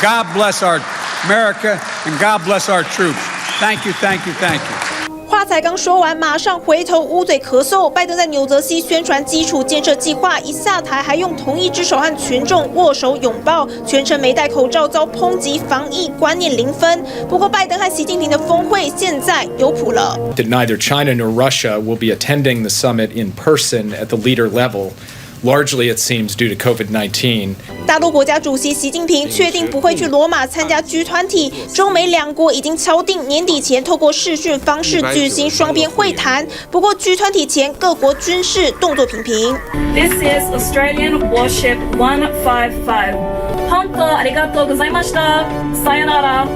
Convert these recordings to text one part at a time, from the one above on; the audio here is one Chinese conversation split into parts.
God bless our America and God bless our troops. Thank you, thank you, thank you. 话才刚说完，马上回头捂嘴咳嗽。拜登在纽泽西宣传基础建设计划，一下台还用同一只手和群众握手拥抱，全程没戴口罩，遭抨击防疫观念零分。不过，拜登和习近平的峰会现在有谱了。That neither China nor Russia will be attending the summit in person at the leader level. Largely, it seems, due to COVID-19. 大陆国家主席习近平确定不会去罗马参加 G20， 中美两国已经敲定年底前透过视讯方式举行双边会談。不過 G20 前各國軍事動作頻頻。This is Australian warship 155. 本当ありがとうございました。さよなら。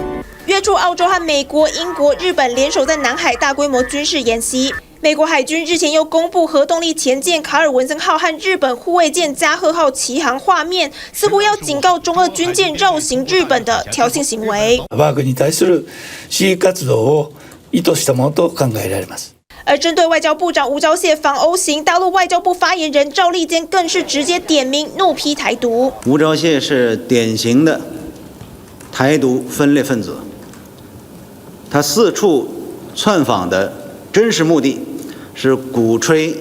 约出澳洲和美国、英国、日本联手在南海大规模军事演习。美国海军日前又公布核动力潜舰卡尔文森号和日本护卫舰加贺号齐航画面，似乎要警告中俄军舰绕行日本的挑衅行为。我国に対する支持活動を意図したものと考えられます。而针对外交部长吴钊燮访欧行，大陆外交部发言人赵立坚更是直接点名怒批台独。吴钊燮是典型的台独分裂分子，他四处窜访的真实目的是鼓吹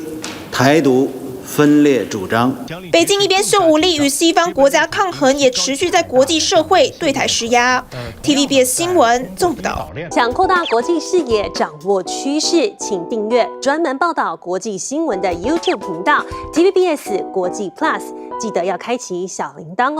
台独分裂主张。北京一边秀武力与西方国家抗衡，也持续在国际社会对台施压。TVBS 新闻综合报道。想扩大国际视野，掌握趋势，请订阅专门报道国际新闻的 YouTube 频道 TVBS 国际 Plus， 记得要开启小铃铛哦。